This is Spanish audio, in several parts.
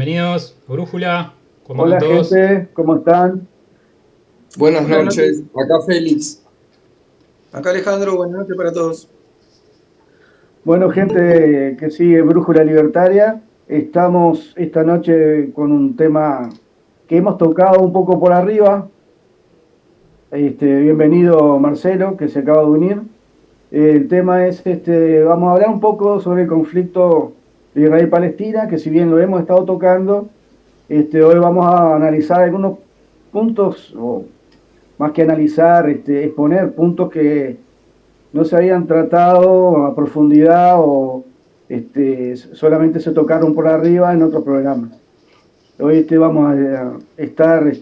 bienvenidos. Brújula, ¿cómo andan Hola todos? gente, ¿cómo están? Buenas Buenas noches. noches, acá Félix. Acá Alejandro, buenas noches para todos. Bueno gente que sigue Brújula Libertaria, estamos esta noche con un tema que hemos tocado un poco por arriba. Bienvenido Marcelo, que se acaba de unir. El tema es, vamos a hablar un poco sobre el conflicto de Israel-Palestina, que si bien lo hemos estado tocando, hoy vamos a analizar algunos puntos, o más que analizar, exponer puntos que no se habían tratado a profundidad o solamente se tocaron por arriba en otros programas. Hoy vamos a estar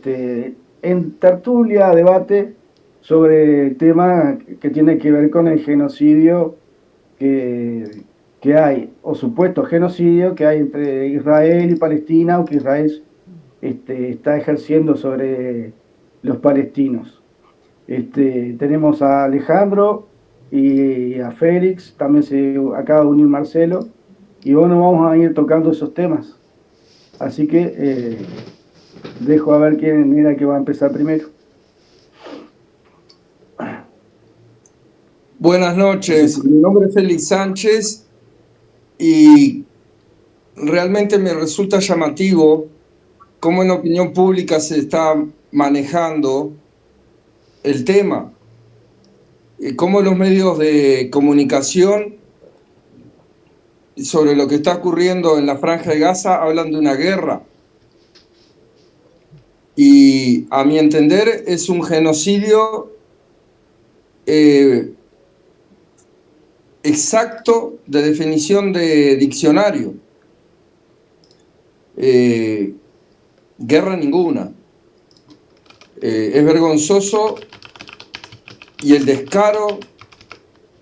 en tertulia, debate sobre el tema que tiene que ver con el genocidio que hay, o supuesto genocidio que hay entre Israel y Palestina, o que Israel está ejerciendo sobre los palestinos. Tenemos a Alejandro y a Félix, también se acaba de unir Marcelo, y bueno, vamos a ir tocando esos temas. Así que dejo a ver quién era que va a empezar primero. Buenas noches, mi nombre es Félix Sánchez y realmente me resulta llamativo cómo en la opinión pública se está manejando el tema, cómo los medios de comunicación sobre lo que está ocurriendo en la Franja de Gaza hablan de una guerra. Y a mi entender es un genocidio exacto de definición de diccionario. Guerra ninguna. Es vergonzoso y el descaro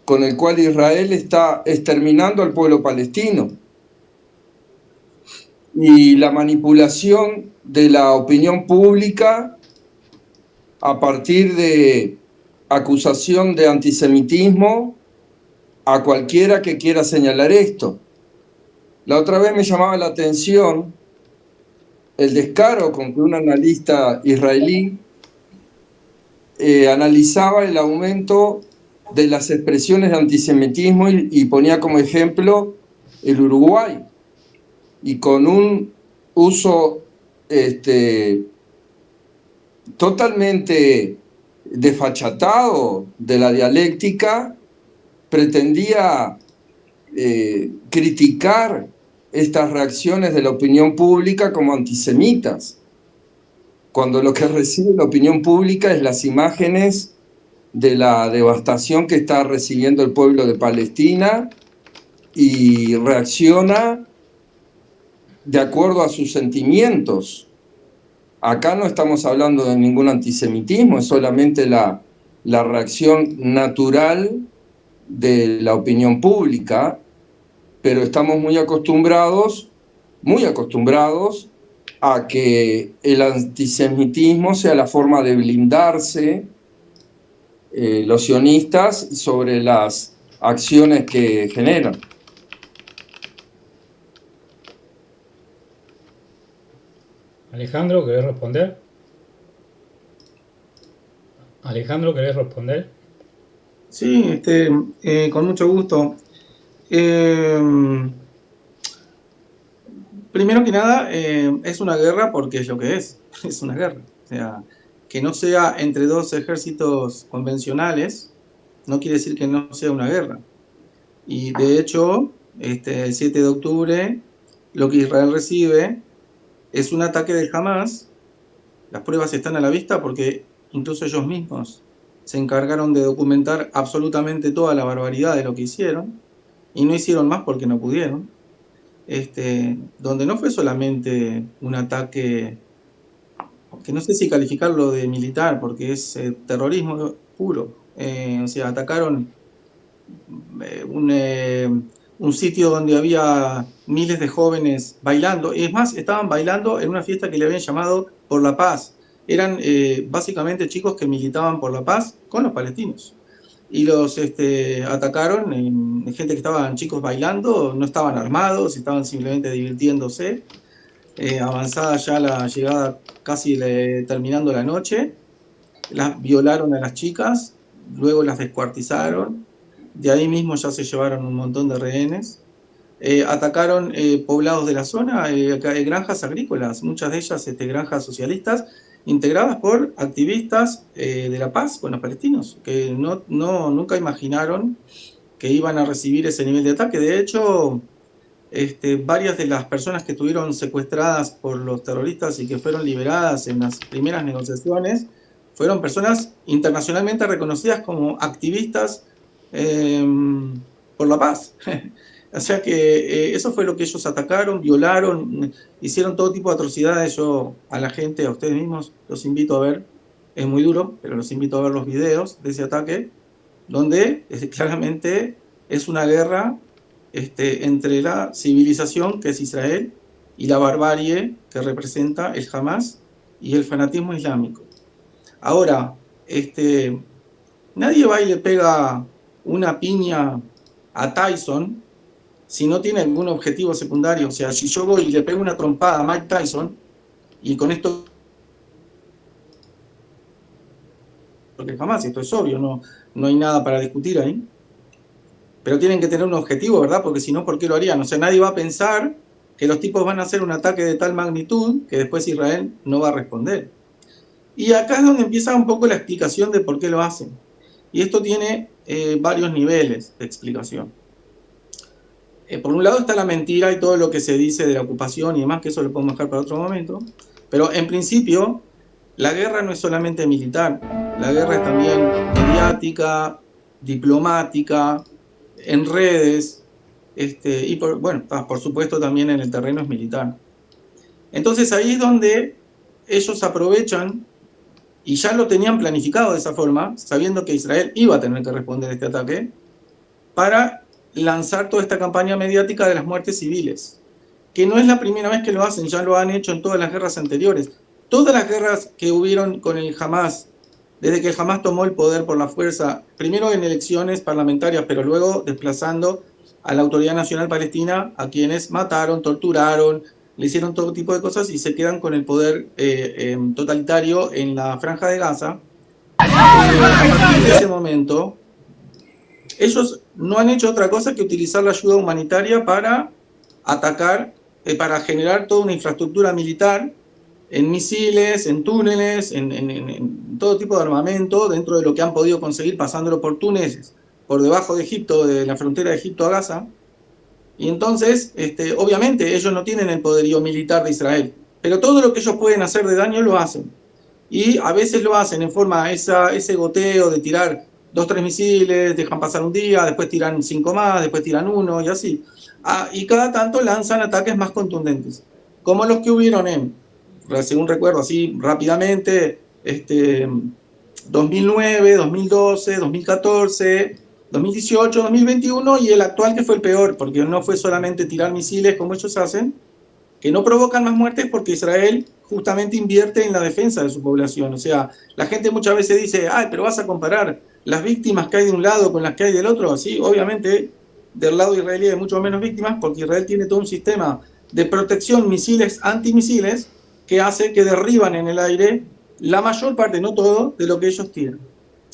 con el cual Israel está exterminando al pueblo palestino y la manipulación de la opinión pública a partir de acusación de antisemitismo a cualquiera que quiera señalar esto. La otra vez me llamaba la atención el descaro con que un analista israelí analizaba el aumento de las expresiones de antisemitismo y ponía como ejemplo el Uruguay, y con un uso totalmente desfachatado de la dialéctica, pretendía criticar estas reacciones de la opinión pública como antisemitas, cuando lo que recibe la opinión pública es las imágenes de la devastación que está recibiendo el pueblo de Palestina y reacciona de acuerdo a sus sentimientos. Acá no estamos hablando de ningún antisemitismo, es solamente la reacción natural de la opinión pública, pero estamos muy acostumbrados a que el antisemitismo sea la forma de blindarse los sionistas sobre las acciones que generan. Alejandro, ¿querés responder? Alejandro, ¿querés responder? Sí, con mucho gusto. Eh, Primero que nada, es una guerra porque es lo que es una guerra. O sea, que no sea entre dos ejércitos convencionales no quiere decir que no sea una guerra. Y de hecho, el 7 de octubre, lo que Israel recibe es un ataque de Hamas. Las pruebas están a la vista porque incluso ellos mismos se encargaron de documentar absolutamente toda la barbaridad de lo que hicieron y no hicieron más porque no pudieron. Donde no fue solamente un ataque, que no sé si calificarlo de militar porque es terrorismo puro. O sea, atacaron un sitio donde había miles de jóvenes bailando, y es más, estaban bailando en una fiesta que le habían llamado Por la Paz. Eran básicamente chicos que militaban por la paz con los palestinos. Y los atacaron, gente que estaban chicos bailando, no estaban armados, estaban simplemente divirtiéndose. avanzada ya la llegada, casi terminando la noche, las violaron a las chicas, luego las descuartizaron, de ahí mismo ya se llevaron un montón de rehenes. Atacaron poblados de la zona, granjas agrícolas, muchas de ellas granjas socialistas, integradas por activistas de la paz con los palestinos, que nunca imaginaron que iban a recibir ese nivel de ataque. De hecho, varias de las personas que estuvieron secuestradas por los terroristas y que fueron liberadas en las primeras negociaciones fueron personas internacionalmente reconocidas como activistas por la paz. O sea que eso fue lo que ellos atacaron, violaron, hicieron todo tipo de atrocidades. Yo a la gente, a ustedes mismos, los invito a ver, es muy duro, pero los invito a ver los videos de ese ataque, donde claramente es una guerra entre la civilización, que es Israel, y la barbarie que representa el Hamas y el fanatismo islámico. Ahora, nadie va y le pega una piña a Tyson si no tiene algún objetivo secundario. O sea, si yo voy y le pego una trompada a Mike Tyson, y con esto, porque jamás, esto es obvio, no hay nada para discutir ahí, pero tienen que tener un objetivo, ¿verdad? Porque si no, ¿por qué lo harían? O sea, nadie va a pensar que los tipos van a hacer un ataque de tal magnitud que después Israel no va a responder. Y acá es donde empieza un poco la explicación de por qué lo hacen. Y esto tiene varios niveles de explicación. Por un lado está la mentira y todo lo que se dice de la ocupación y demás, que eso lo podemos dejar para otro momento. Pero en principio, la guerra no es solamente militar. La guerra es también mediática, diplomática, en redes, y por supuesto también en el terreno es militar. Entonces ahí es donde ellos aprovechan, y ya lo tenían planificado de esa forma, sabiendo que Israel iba a tener que responder a este ataque, para lanzar toda esta campaña mediática de las muertes civiles, que no es la primera vez que lo hacen, ya lo han hecho en todas las guerras anteriores. Todas las guerras que hubieron con el Hamas, desde que el Hamas tomó el poder por la fuerza, primero en elecciones parlamentarias, pero luego desplazando a la Autoridad Nacional Palestina, a quienes mataron, torturaron, le hicieron todo tipo de cosas y se quedan con el poder totalitario en la Franja de Gaza. A partir de ese momento, ellos no han hecho otra cosa que utilizar la ayuda humanitaria para atacar, para generar toda una infraestructura militar en misiles, en túneles, en todo tipo de armamento, dentro de lo que han podido conseguir pasándolo por túneles, por debajo de Egipto, de la frontera de Egipto a Gaza. Y entonces, obviamente, ellos no tienen el poderío militar de Israel, pero todo lo que ellos pueden hacer de daño lo hacen. Y a veces lo hacen en forma, ese goteo de tirar 2 o 3 misiles, dejan pasar un día, después tiran 5 más, después tiran 1 y así. Y cada tanto lanzan ataques más contundentes, como los que hubieron según recuerdo así rápidamente, 2009, 2012, 2014, 2018, 2021 y el actual, que fue el peor, porque no fue solamente tirar misiles como ellos hacen, que no provocan más muertes porque Israel justamente invierte en la defensa de su población. O sea, la gente muchas veces dice, ay, pero vas a comparar las víctimas que hay de un lado con las que hay del otro. Sí, obviamente del lado israelí hay mucho menos víctimas porque Israel tiene todo un sistema de protección misiles, antimisiles, que hace que derriban en el aire la mayor parte, no todo, de lo que ellos tiran.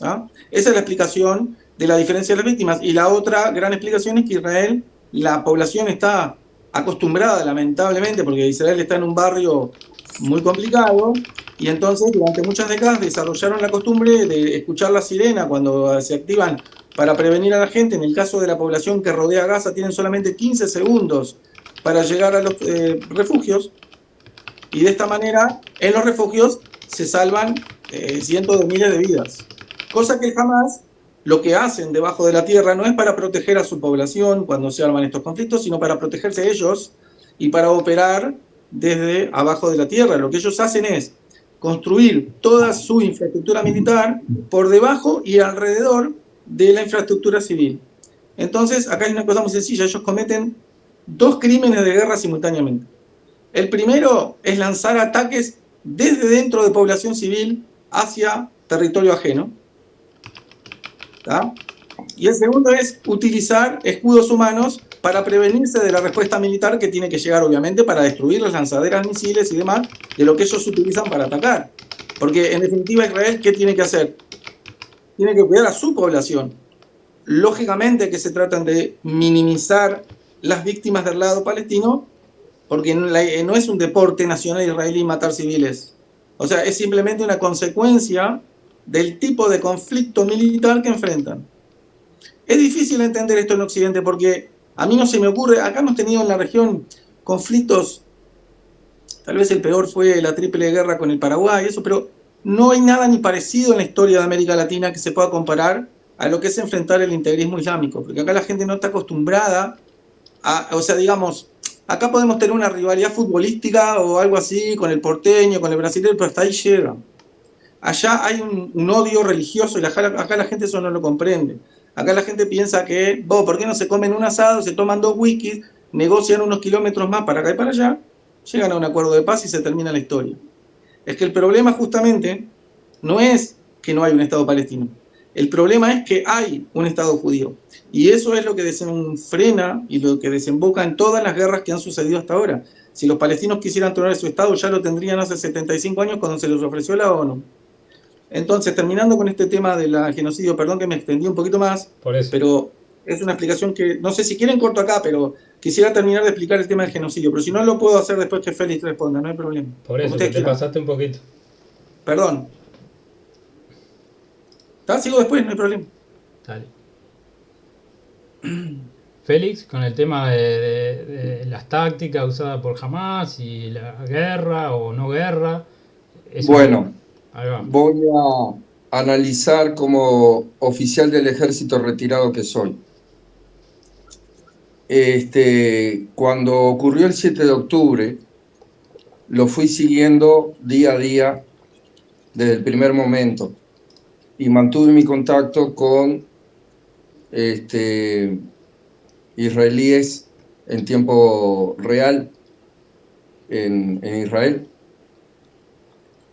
¿Ah? Esa es la explicación de la diferencia de las víctimas. Y la otra gran explicación es que Israel, la población está acostumbrada, lamentablemente, porque Israel está en un barrio muy complicado, y entonces durante muchas décadas desarrollaron la costumbre de escuchar la sirena cuando se activan para prevenir a la gente. En el caso de la población que rodea Gaza, tienen solamente 15 segundos para llegar a los refugios, y de esta manera en los refugios se salvan cientos de miles de vidas. Cosa que jamás lo que hacen debajo de la tierra no es para proteger a su población cuando se arman estos conflictos, sino para protegerse ellos y para operar desde abajo de la tierra. Lo que ellos hacen es construir toda su infraestructura militar por debajo y alrededor de la infraestructura civil. Entonces, acá hay una cosa muy sencilla: ellos cometen 2 crímenes de guerra simultáneamente. El primero es lanzar ataques desde dentro de población civil hacia territorio ajeno. ¿Tá? Y el segundo es utilizar escudos humanos para prevenirse de la respuesta militar que tiene que llegar, obviamente, para destruir las lanzaderas, misiles y demás de lo que ellos utilizan para atacar. Porque, en definitiva, Israel, ¿qué tiene que hacer? Tiene que cuidar a su población. Lógicamente que se tratan de minimizar las víctimas del lado palestino, porque no es un deporte nacional israelí matar civiles. O sea, es simplemente una consecuencia del tipo de conflicto militar que enfrentan. Es difícil entender esto en Occidente porque a mí no se me ocurre, acá hemos tenido en la región conflictos, tal vez el peor fue la Triple Guerra con el Paraguay, eso, pero no hay nada ni parecido en la historia de América Latina que se pueda comparar a lo que es enfrentar el integrismo islámico, porque acá la gente no está acostumbrada o sea, digamos, acá podemos tener una rivalidad futbolística o algo así con el porteño, con el brasileño, pero hasta ahí llega. Allá hay un odio religioso y acá la gente eso no lo comprende. Acá la gente piensa que, ¿por qué no se comen un asado, se toman 2 whiskies, negocian unos kilómetros más para acá y para allá, llegan a un acuerdo de paz y se termina la historia? Es que el problema justamente no es que no hay un Estado palestino. El problema es que hay un Estado judío. Y eso es lo que desenfrena y lo que desemboca en todas las guerras que han sucedido hasta ahora. Si los palestinos quisieran tener su Estado, ya lo tendrían hace 75 años cuando se les ofreció la ONU. Entonces, terminando con este tema del genocidio, perdón que me extendí un poquito más, Por eso. pero es una explicación que, no sé si quieren corto acá, pero quisiera terminar de explicar el tema del genocidio. Pero si no, lo puedo hacer después que Félix responda, no hay problema. Por Como eso, que ustedes te quieran. pasaste un poquito. Perdón. Sigo después, no hay problema. Dale. Félix, con el tema de las tácticas usadas por Hamas y la guerra o no guerra. Eso. Bueno, Ahí va. voy a analizar como oficial del ejército retirado que soy. Cuando ocurrió el 7 de octubre, lo fui siguiendo día a día desde el primer momento y mantuve mi contacto con israelíes en tiempo real en Israel.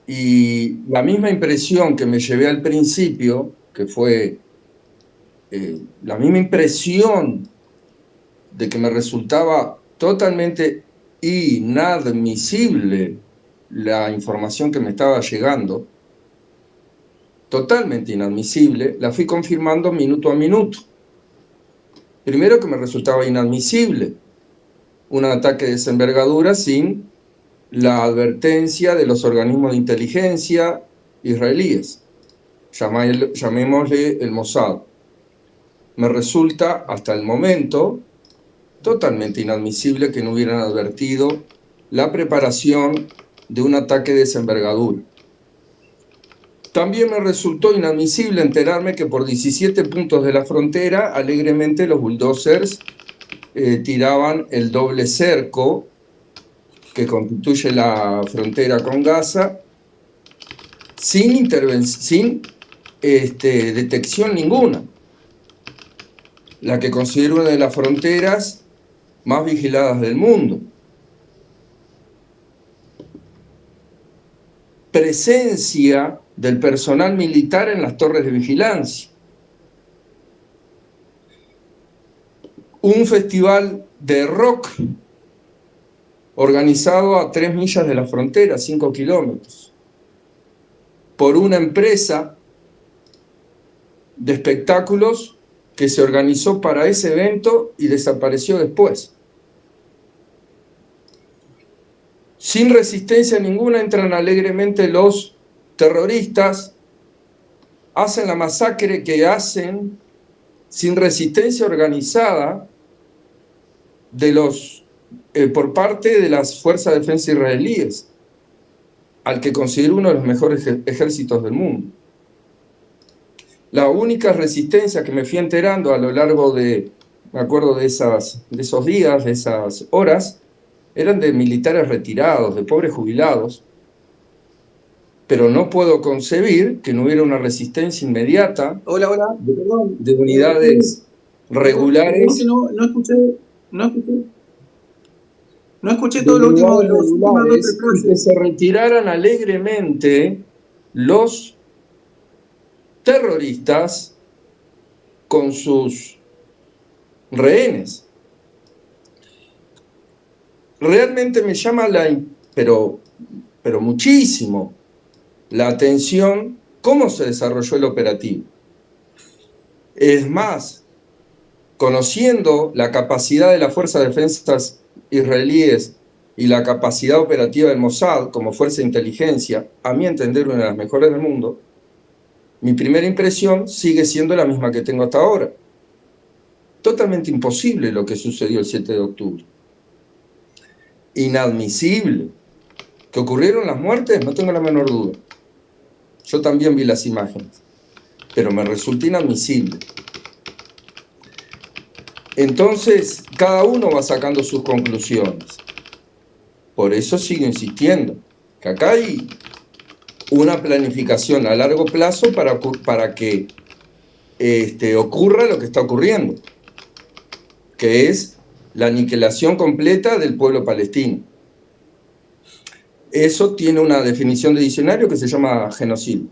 Y la misma impresión que me llevé al principio, que fue la misma impresión de que me resultaba totalmente inadmisible la información que me estaba llegando, totalmente inadmisible, la fui confirmando minuto a minuto. Primero que me resultaba inadmisible un ataque de esa envergadura sin la advertencia de los organismos de inteligencia israelíes, llamémosle el Mossad. Me resulta hasta el momento totalmente inadmisible que no hubieran advertido la preparación de un ataque de esa envergadura. También me resultó inadmisible enterarme que por 17 puntos de la frontera, alegremente los bulldozers tiraban el doble cerco que constituye la frontera con Gaza sin detección ninguna. La que considero una de las fronteras más vigiladas del mundo. Presencia del personal militar en las torres de vigilancia. Un festival de rock organizado a 3 millas de la frontera, 5 kilómetros, por una empresa de espectáculos que se organizó para ese evento y desapareció después. Sin resistencia ninguna entran alegremente los terroristas, hacen la masacre que hacen sin resistencia organizada por parte de las fuerzas de defensa israelíes, al que considero uno de los mejores ejércitos del mundo. La única resistencia que me fui enterando a lo largo me acuerdo de esos días, de esas horas, eran de militares retirados, de pobres jubilados, pero no puedo concebir que no hubiera una resistencia inmediata de unidades regulares. No escuché todo lo último de los últimos 2 y que se retiraran alegremente los terroristas con sus rehenes. realmente me llama pero muchísimo la atención cómo se desarrolló el operativo. Es más, conociendo la capacidad de las fuerzas de defensas israelíes y la capacidad operativa del Mossad como fuerza de inteligencia, a mi entender una de las mejores del mundo, mi primera impresión sigue siendo la misma que tengo hasta ahora. Totalmente imposible lo que sucedió el 7 de octubre. Inadmisible. ¿Que ocurrieron las muertes? No tengo la menor duda. Yo también vi las imágenes, pero me resulta inadmisible. Entonces, cada uno va sacando sus conclusiones. Por eso sigo insistiendo, que acá hay una planificación a largo plazo para que ocurra lo que está ocurriendo, que es la aniquilación completa del pueblo palestino. Eso tiene una definición de diccionario que se llama genocidio.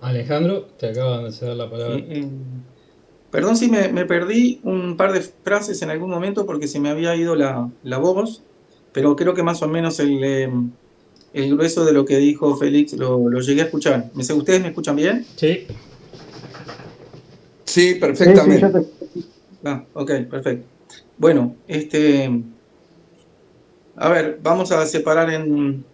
Alejandro, te acaban de ceder la palabra. Perdón si me perdí un par de frases en algún momento porque se me había ido la voz, pero creo que más o menos el grueso de lo que dijo Félix lo llegué a escuchar. ¿Ustedes me escuchan bien? Sí. Sí, perfectamente. Sí, ok, perfecto. Bueno, a ver, vamos a separar en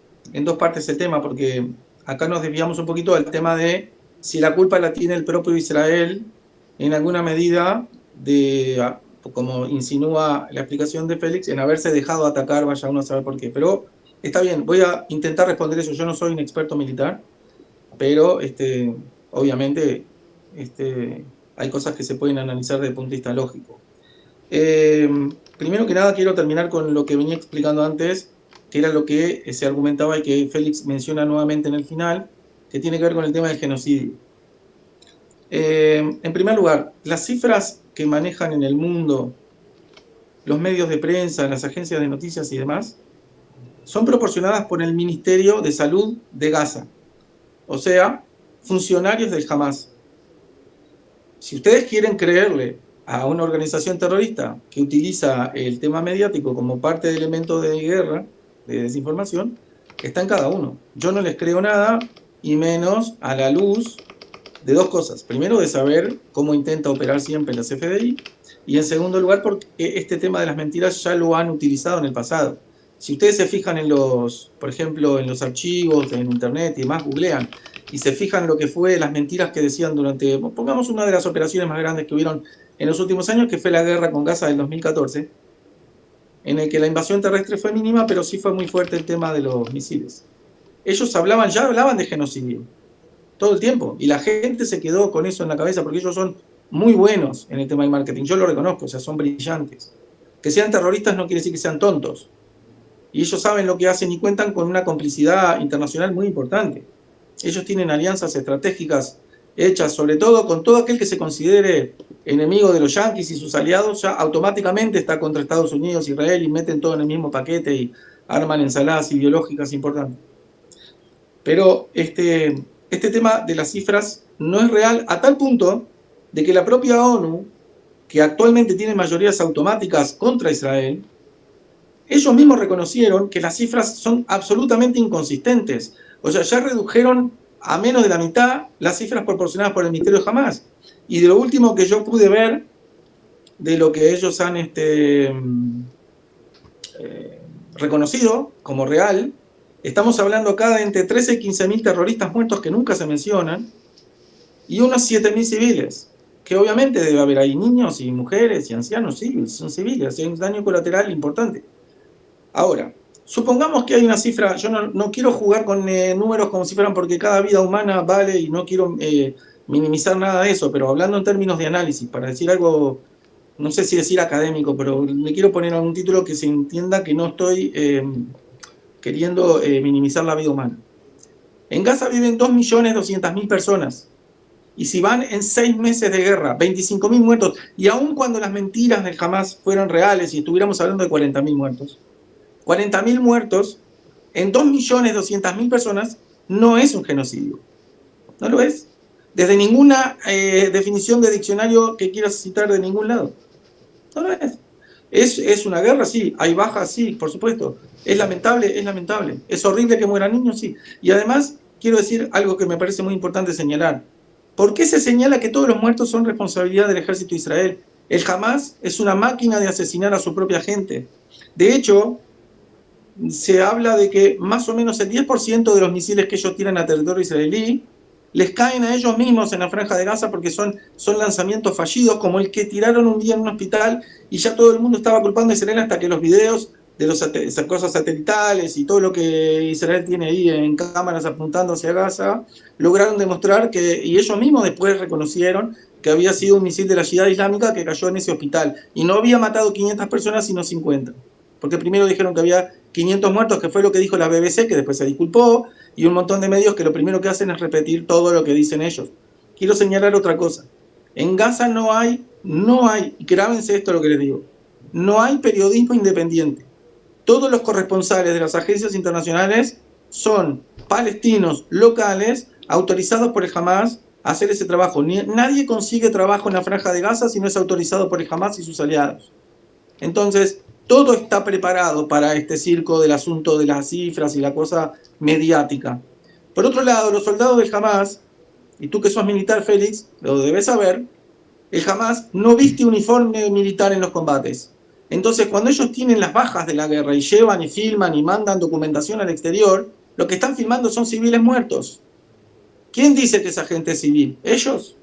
dos partes el tema, porque acá nos desviamos un poquito del tema de si la culpa la tiene el propio Israel, en alguna medida, como insinúa la explicación de Félix, en haberse dejado atacar, vaya uno a saber por qué. Pero está bien, voy a intentar responder eso. Yo no soy un experto militar, pero obviamente hay cosas que se pueden analizar desde el punto de vista lógico. Primero que nada quiero terminar con lo que venía explicando antes, que era lo que se argumentaba y que Félix menciona nuevamente en el final, que tiene que ver con el tema del genocidio. En primer lugar, las cifras que manejan en el mundo los medios de prensa, las agencias de noticias y demás, son proporcionadas por el Ministerio de Salud de Gaza, o sea, funcionarios del Hamas. Si ustedes quieren creerle a una organización terrorista que utiliza el tema mediático como parte de elementos de guerra, de desinformación, está en cada uno. Yo no les creo nada, y menos a la luz de dos cosas. Primero, de saber cómo intenta operar siempre la CFDI, y en segundo lugar, porque este tema de las mentiras ya lo han utilizado en el pasado. Si ustedes se fijan por ejemplo, en los archivos, en internet y demás, googlean, y se fijan lo que fue las mentiras que decían durante, pongamos una de las operaciones más grandes que hubieron en los últimos años, que fue la guerra con Gaza del 2014, en el que la invasión terrestre fue mínima, pero sí fue muy fuerte el tema de los misiles. Ellos ya hablaban de genocidio todo el tiempo, y la gente se quedó con eso en la cabeza, porque ellos son muy buenos en el tema del marketing, yo lo reconozco, o sea, son brillantes. Que sean terroristas no quiere decir que sean tontos, y ellos saben lo que hacen y cuentan con una complicidad internacional muy importante. Ellos tienen alianzas estratégicas hechas, sobre todo con todo aquel que se considere enemigo de los yanquis y sus aliados, ya automáticamente está contra Estados Unidos, Israel, y meten todo en el mismo paquete y arman ensaladas ideológicas importantes. Pero este tema de las cifras no es real, a tal punto de que la propia ONU, que actualmente tiene mayorías automáticas contra Israel, ellos mismos reconocieron que las cifras son absolutamente inconsistentes. O sea, ya redujeron a menos de la mitad las cifras proporcionadas por el Ministerio de Hamas. Y de lo último que yo pude ver, de lo que ellos han reconocido como real, estamos hablando acá de entre 13 y 15.000 terroristas muertos que nunca se mencionan, y unos 7.000 civiles, que obviamente debe haber ahí niños y mujeres y ancianos, sí, son civiles, hay un daño colateral importante. Ahora, supongamos que hay una cifra, yo no quiero jugar con números como si fueran, porque cada vida humana vale, y no quiero minimizar nada de eso, pero hablando en términos de análisis, para decir algo, no sé si decir académico, pero le quiero poner un título que se entienda que no estoy queriendo minimizar la vida humana. En Gaza viven 2.200.000 personas. Y si van en 6 meses de guerra, 25.000 muertos, y aun cuando las mentiras del Hamas fueran reales y estuviéramos hablando de 40.000 muertos, 40.000 muertos en 2.200.000 personas no es un genocidio. No lo es. desde ninguna definición de diccionario que quieras citar de ningún lado. No lo es. ¿Es una guerra? Sí. ¿Hay bajas? Sí, por supuesto. ¿Es lamentable? Es lamentable. ¿Es horrible que mueran niños? Sí. Y además, quiero decir algo que me parece muy importante señalar. ¿Por qué se señala que todos los muertos son responsabilidad del ejército de Israel? El Hamas es una máquina de asesinar a su propia gente. De hecho, se habla de que más o menos el 10% de los misiles que ellos tiran a territorio israelí les caen a ellos mismos en la franja de Gaza porque son lanzamientos fallidos, como el que tiraron un día en un hospital y ya todo el mundo estaba culpando a Israel hasta que los videos de las cosas satelitales y todo lo que Israel tiene ahí en cámaras apuntando hacia Gaza, lograron demostrar que, y ellos mismos después reconocieron que había sido un misil de la Yihad Islámica que cayó en ese hospital y no había matado 500 personas sino 50. Porque primero dijeron que había 500 muertos, que fue lo que dijo la BBC, que después se disculpó, y un montón de medios que lo primero que hacen es repetir todo lo que dicen ellos. Quiero señalar otra cosa. En Gaza no hay, y grábense esto lo que les digo, no hay periodismo independiente. Todos los corresponsales de las agencias internacionales son palestinos locales autorizados por el Hamas a hacer ese trabajo. Nadie consigue trabajo en la franja de Gaza si no es autorizado por el Hamas y sus aliados. Entonces, todo está preparado para este circo del asunto de las cifras y la cosa mediática. Por otro lado, los soldados del Hamas, y tú que sos militar, Félix, lo debes saber, el Hamas no viste uniforme militar en los combates. Entonces, cuando ellos tienen las bajas de la guerra y llevan y filman y mandan documentación al exterior, lo que están filmando son civiles muertos. ¿Quién dice que esa gente es civil? ¿Ellos?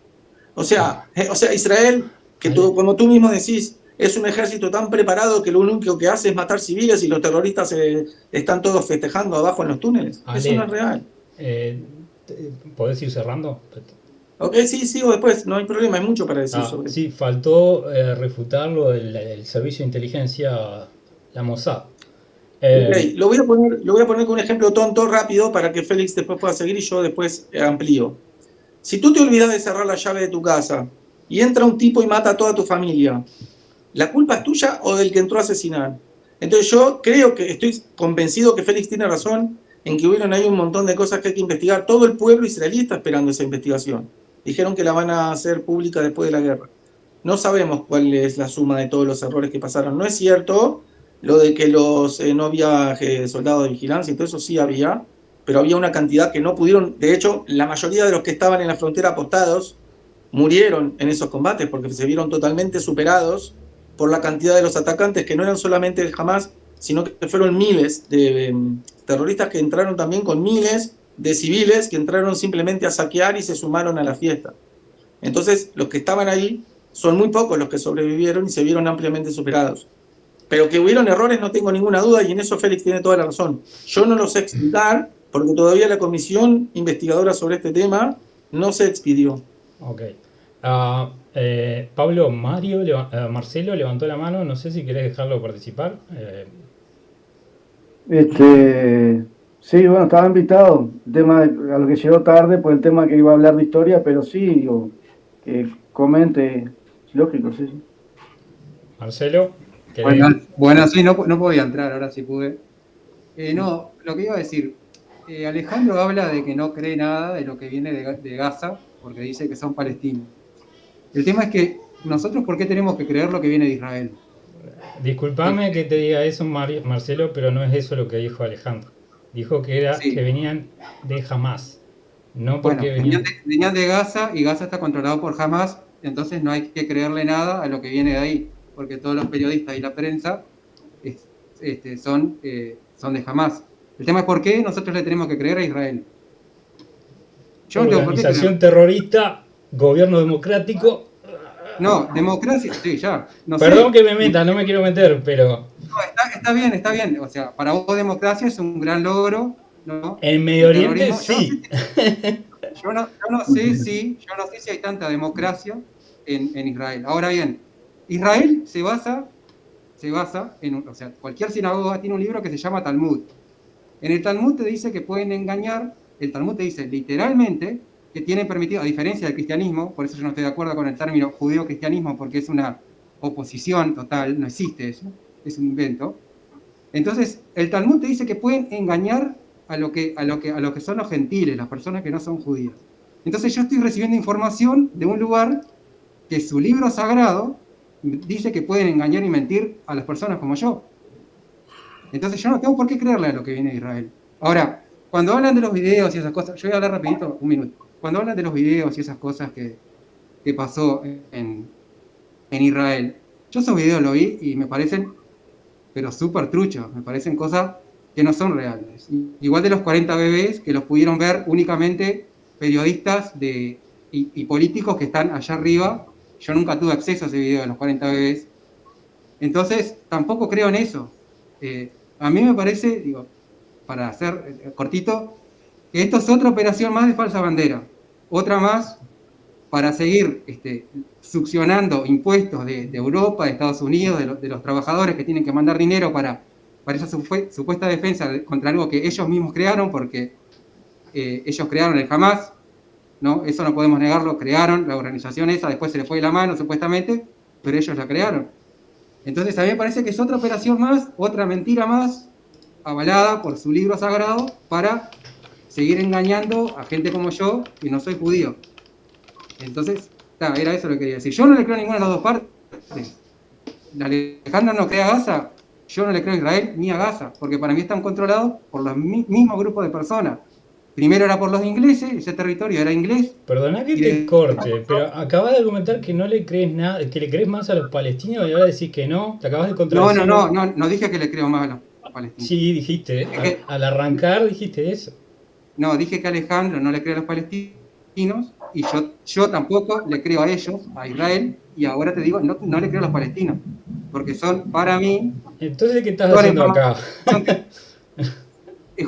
O sea Israel, que tú, como tú mismo decís, es un ejército tan preparado que lo único que hace es matar civiles y los terroristas están todos festejando abajo en los túneles. Ale, eso no es real. ¿Podés ir cerrando? Ok, sí, sigo después, no hay problema, hay mucho para decir sobre eso. Sí, faltó refutar lo del servicio de inteligencia, la Mossad. Okay, lo voy a poner con un ejemplo tonto, rápido, para que Félix después pueda seguir y yo después amplío. Si tú te olvidas de cerrar la llave de tu casa y entra un tipo y mata a toda tu familia, ¿la culpa es tuya o del que entró a asesinar? Entonces yo creo que estoy convencido que Félix tiene razón en que hubieron ahí un montón de cosas que hay que investigar. Todo el pueblo israelí está esperando esa investigación. Dijeron que la van a hacer pública después de la guerra. No sabemos cuál es la suma de todos los errores que pasaron. No es cierto lo de que no había soldados de vigilancia y todo eso sí había, pero había una cantidad que no pudieron. De hecho, la mayoría de los que estaban en la frontera apostados murieron en esos combates porque se vieron totalmente superados por la cantidad de los atacantes, que no eran solamente el Hamas, sino que fueron miles de terroristas que entraron también con miles de civiles que entraron simplemente a saquear y se sumaron a la fiesta. Entonces, los que estaban ahí son muy pocos los que sobrevivieron y se vieron ampliamente superados. Pero que hubieron errores no tengo ninguna duda y en eso Félix tiene toda la razón. Yo no lo sé explicar porque todavía la comisión investigadora sobre este tema no se expidió. Ok. Pablo, Marcelo levantó la mano, no sé si querés dejarlo participar. Sí, bueno, estaba invitado. El tema a lo que llegó tarde, por el tema que iba a hablar de historia, pero sí, digo, que comente, es lógico, sí. Marcelo, bueno, sí, no podía entrar, ahora sí pude. No, lo que iba a decir, Alejandro habla de que no cree nada de lo que viene de Gaza, porque dice que son palestinos. El tema es que nosotros, ¿por qué tenemos que creer lo que viene de Israel? Disculpame que te diga eso, Marcelo, pero no es eso lo que dijo Alejandro. Dijo que que venían de Hamas. No porque venían de Gaza y Gaza está controlado por Hamas, entonces no hay que creerle nada a lo que viene de ahí, porque todos los periodistas y la prensa son de Hamas. El tema es por qué nosotros le tenemos que creer a Israel. Organización terrorista, gobierno democrático. No, democracia, sí, ya. No Perdón que me meta, no me quiero meter, pero... No, está bien. O sea, para vos democracia es un gran logro, ¿no? En Medio Oriente sí. Yo no sé si hay tanta democracia en Israel. Ahora bien, Israel se basa en, o sea, cualquier sinagoga tiene un libro que se llama Talmud. En el Talmud te dice que pueden engañar, el Talmud te dice literalmente que tienen permitido, a diferencia del cristianismo, por eso yo no estoy de acuerdo con el término judío-cristianismo, porque es una oposición total, no existe eso, es un invento. Entonces, el Talmud te dice que pueden engañar a lo que son los gentiles, las personas que no son judías. Entonces yo estoy recibiendo información de un lugar que su libro sagrado dice que pueden engañar y mentir a las personas como yo. Entonces yo no tengo por qué creerle a lo que viene de Israel. Ahora, cuando hablan de los videos y esas cosas, yo voy a hablar rapidito, un minuto. Cuando hablan de los videos y esas cosas que pasó en Israel, yo esos videos los vi y me parecen, pero súper truchos, me parecen cosas que no son reales. Igual de los 40 bebés que los pudieron ver únicamente periodistas y políticos que están allá arriba. Yo nunca tuve acceso a ese video de los 40 bebés. Entonces, tampoco creo en eso. A mí me parece, digo, para hacer cortito, que esto es otra operación más de falsa bandera. Otra más para seguir succionando impuestos de Europa, de Estados Unidos, de los trabajadores que tienen que mandar dinero para esa supuesta defensa contra algo que ellos mismos crearon, porque ellos crearon el Hamas, ¿no? Eso no podemos negarlo, crearon la organización esa, después se le fue de la mano supuestamente, pero ellos la crearon. Entonces a mí me parece que es otra operación más, otra mentira más, avalada por su libro sagrado, para seguir engañando a gente como yo, que no soy judío. Entonces, era eso lo que quería decir. Yo no le creo a ninguna de las dos partes. Alejandro no cree a Gaza, yo no le creo a Israel ni a Gaza, porque para mí están controlados por los mismos grupos de personas. Primero era por los ingleses, ese territorio era inglés. Perdona que te corte, pero acabas de argumentar que no le crees nada, que le crees más a los palestinos y ahora decís que no, te acabas de contradecir. No dije que le creo más a los palestinos. Sí, dijiste, al arrancar dijiste eso. No, dije que Alejandro no le cree a los palestinos y yo tampoco le creo a ellos, a Israel, y ahora te digo, no le creo a los palestinos, porque son para mí... Entonces, ¿qué estás haciendo acá?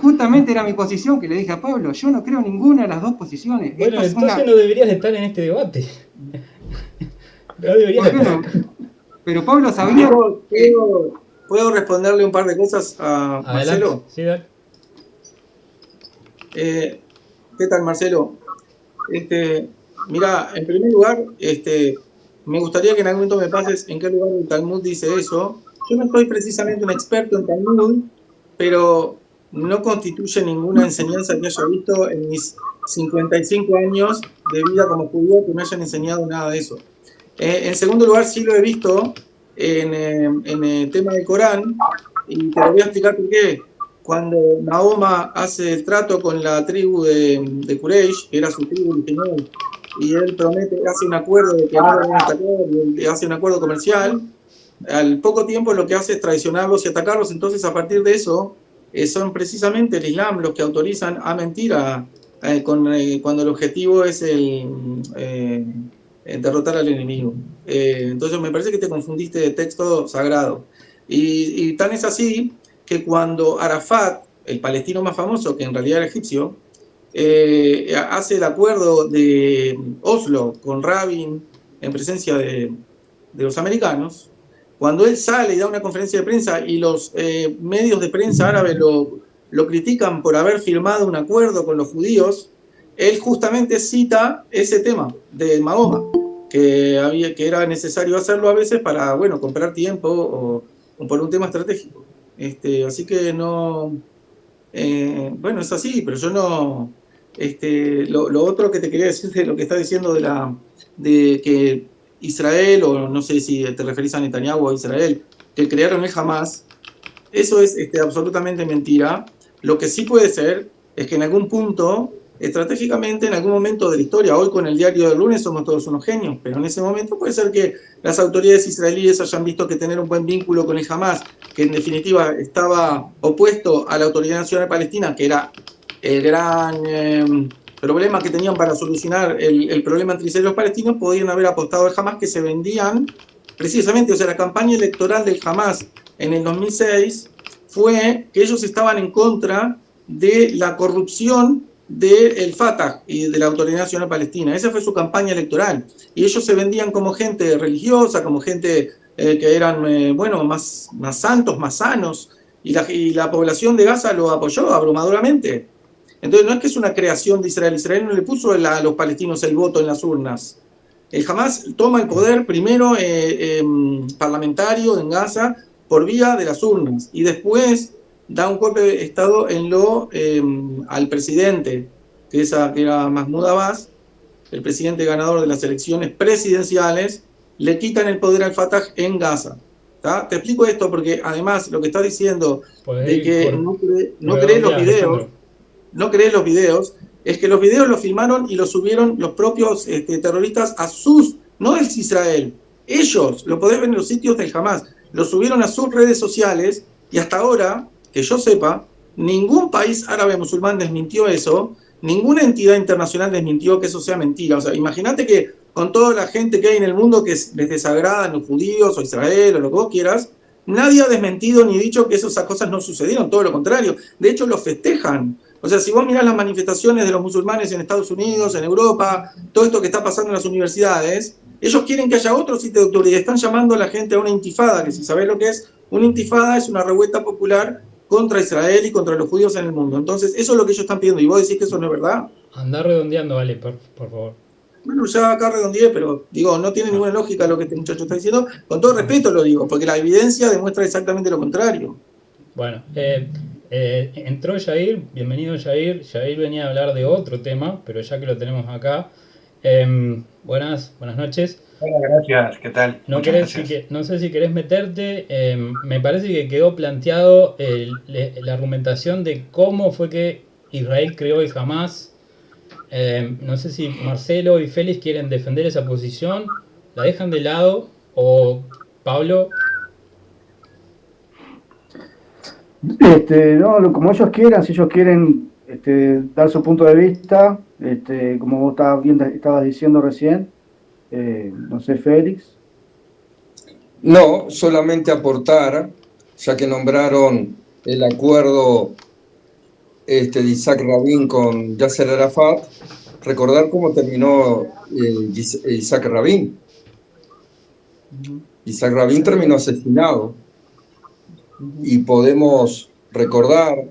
Justamente era mi posición que le dije a Pablo, yo no creo en ninguna de las dos posiciones. Bueno, entonces no deberías estar en este debate. No deberías estar. Pero Pablo sabía... ¿Puedo responderle un par de cosas a Marcelo? Sí, dale. ¿Qué tal, Marcelo? Mira, en primer lugar, me gustaría que en algún momento me pases en qué lugar el Talmud dice eso. Yo no soy precisamente un experto en Talmud, pero no constituye ninguna enseñanza que haya visto en mis 55 años de vida como judío que me hayan enseñado nada de eso. En segundo lugar, sí lo he visto en el tema del Corán, y te lo voy a explicar por qué. Cuando Mahoma hace el trato con la tribu de Quraysh, que era su tribu original, y él promete, hace un acuerdo de que no van a atacar, y hace un acuerdo comercial, al poco tiempo lo que hace es traicionarlos y atacarlos. Entonces, a partir de eso, son precisamente el Islam los que autorizan a mentir cuando el objetivo es derrotar al enemigo. Entonces, me parece que te confundiste de texto sagrado. Y tan es así que cuando Arafat, el palestino más famoso, que en realidad era egipcio, hace el acuerdo de Oslo con Rabin en presencia de los americanos, cuando él sale y da una conferencia de prensa y los medios de prensa árabes lo critican por haber firmado un acuerdo con los judíos, él justamente cita ese tema de Mahoma, que era necesario hacerlo a veces para, bueno, comprar tiempo o por un tema estratégico. Así que no... bueno, es así, pero yo no... lo otro que te quería decir de lo que está diciendo de que Israel, o no sé si te referís a Netanyahu o a Israel, que crearon el Hamas, eso es absolutamente mentira. Lo que sí puede ser es que en algún punto, estratégicamente, en algún momento de la historia, hoy con el diario del lunes somos todos unos genios, pero en ese momento puede ser que las autoridades israelíes hayan visto que tener un buen vínculo con el Hamas, que en definitiva estaba opuesto a la Autoridad Nacional Palestina, que era el gran problema que tenían para solucionar el problema entre Israel y los palestinos, podían haber apostado al Hamas, que se vendían precisamente. O sea, la campaña electoral del Hamas en el 2006 fue que ellos estaban en contra de la corrupción del Fatah y de la Autoridad Nacional Palestina. Esa fue su campaña electoral. Y ellos se vendían como gente religiosa, como gente que eran, bueno, más santos, más sanos. Y la población de Gaza lo apoyó abrumadoramente. Entonces no es que es una creación de Israel. Israel no le puso a los palestinos el voto en las urnas. El Hamas toma el poder primero parlamentario en Gaza por vía de las urnas, y después da un golpe de Estado al presidente, que era Mahmoud Abbas, el presidente ganador de las elecciones presidenciales, le quitan el poder al Fatah en Gaza. ¿Tá? Te explico esto porque además lo que estás diciendo de que no crees los videos, no crees los videos, es que los videos los filmaron y los subieron los propios terroristas a sus, no es Israel, ellos, lo podés ver en los sitios del Hamas, lo subieron a sus redes sociales y hasta ahora, que yo sepa, ningún país árabe musulmán desmintió eso, ninguna entidad internacional desmintió que eso sea mentira. O sea, imagínate que con toda la gente que hay en el mundo que les desagradan los judíos o Israel o lo que vos quieras, nadie ha desmentido ni dicho que esas cosas no sucedieron, todo lo contrario. De hecho, lo festejan. O sea, si vos mirás las manifestaciones de los musulmanes en Estados Unidos, en Europa, todo esto que está pasando en las universidades, ellos quieren que haya otro 7 de octubre y están llamando a la gente a una intifada, que si sabés lo que es, una intifada es una revuelta popular contra Israel y contra los judíos en el mundo. Entonces, eso es lo que ellos están pidiendo. ¿Y vos decís que eso no es verdad? Andá redondeando, vale, por favor. Bueno, ya acá redondeé, pero digo, no tiene ninguna lógica lo que este muchacho está diciendo. Con todo respeto lo digo, porque la evidencia demuestra exactamente lo contrario. Bueno, entró Jair, bienvenido Jair. Jair venía a hablar de otro tema, pero ya que lo tenemos acá. Buenas noches. Bueno, gracias, ¿qué tal? No sé si querés meterte, me parece que quedó planteado la argumentación de cómo fue que Israel creó el Hamas. No sé si Marcelo y Félix quieren defender esa posición, la dejan de lado, o Pablo. No, como ellos quieran, si ellos quieren dar su punto de vista, como vos estabas diciendo recién, no sé, Félix. No, solamente aportar, ya que nombraron el acuerdo de Isaac Rabin con Yasser Arafat, recordar cómo terminó Isaac Rabin. Isaac Rabin terminó asesinado. Y podemos recordar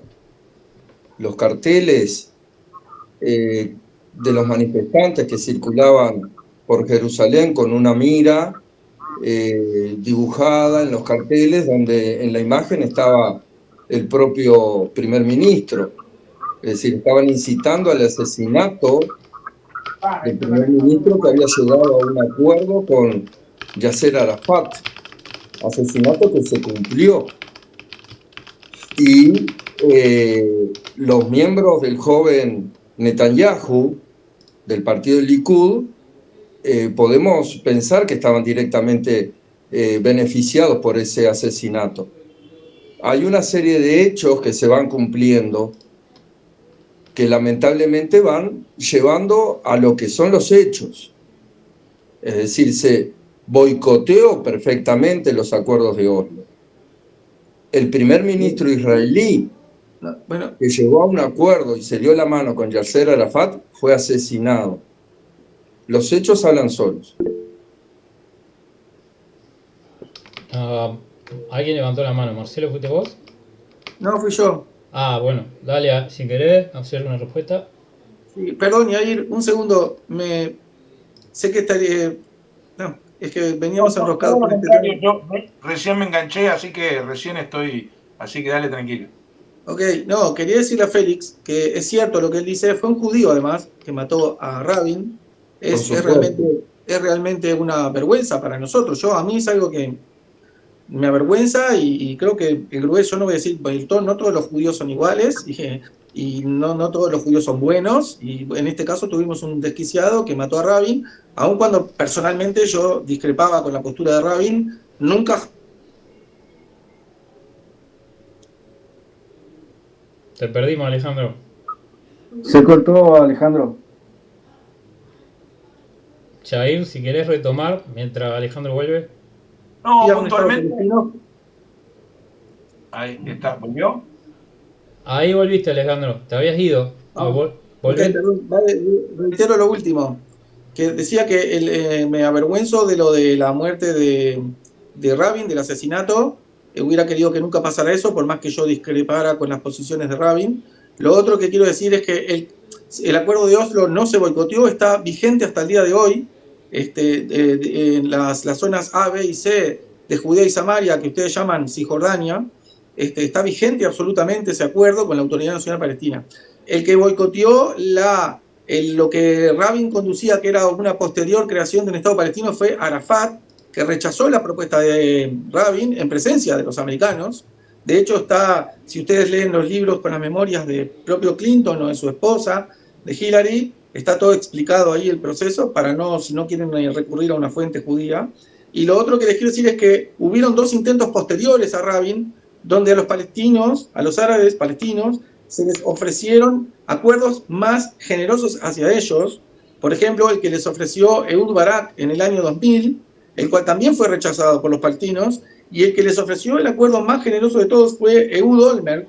los carteles de los manifestantes que circulaban por Jerusalén con una mira dibujada en los carteles, donde en la imagen estaba el propio primer ministro. Es decir, estaban incitando al asesinato del primer ministro que había llegado a un acuerdo con Yasser Arafat. Asesinato que se cumplió. Y los miembros del joven Netanyahu, del partido Likud, podemos pensar que estaban directamente beneficiados por ese asesinato. Hay una serie de hechos que se van cumpliendo que lamentablemente van llevando a lo que son los hechos. Es decir, se boicoteó perfectamente los acuerdos de Oslo. El primer ministro israelí que llegó a un acuerdo y se dio la mano con Yasser Arafat fue asesinado. Los hechos hablan solos. Alguien levantó la mano. Marcelo, ¿fuiste vos? No, fui yo. Bueno, dale, si querés hacer una respuesta. Sí, perdón, Yair, un segundo. Sé que estaría... No, es que veníamos enroscados con este tema. Yo recién me enganché, así que dale tranquilo. Ok, no, quería decirle a Félix que es cierto lo que él dice, fue un judío además, que mató a Rabin. Es realmente una vergüenza para nosotros. A mí es algo que me avergüenza y creo que el grueso, no voy a decir, no todos los judíos son iguales y no todos los judíos son buenos, y en este caso tuvimos un desquiciado que mató a Rabin, aun cuando personalmente yo discrepaba con la postura de Rabin, nunca... Te perdimos, Alejandro. Se cortó, Alejandro. Jair, si querés retomar mientras Alejandro vuelve. No, puntualmente. Ahí está, ¿volvió? Ahí volviste, Alejandro. Te habías ido. Okay, perdón, reitero lo último. Que decía que me avergüenzo de lo de la muerte de Rabin, del asesinato. Hubiera querido que nunca pasara eso, por más que yo discrepara con las posiciones de Rabin. Lo otro que quiero decir es que el acuerdo de Oslo no se boicoteó, está vigente hasta el día de hoy. En las zonas A, B y C de Judea y Samaria, que ustedes llaman Cisjordania, está vigente absolutamente ese acuerdo con la Autoridad Nacional Palestina. El que boicoteó la lo que Rabin conducía, que era una posterior creación de un Estado palestino, fue Arafat, que rechazó la propuesta de Rabin en presencia de los americanos. De hecho, está, si ustedes leen los libros con las memorias de propio Clinton o de su esposa, de Hillary, está todo explicado ahí el proceso, para no, si no quieren recurrir a una fuente judía. Y lo otro que les quiero decir es que hubieron dos intentos posteriores a Rabin, donde a los palestinos, a los árabes palestinos, se les ofrecieron acuerdos más generosos hacia ellos. Por ejemplo, el que les ofreció Ehud Barak en el año 2000, el cual también fue rechazado por los palestinos, y el que les ofreció el acuerdo más generoso de todos fue Ehud Olmert,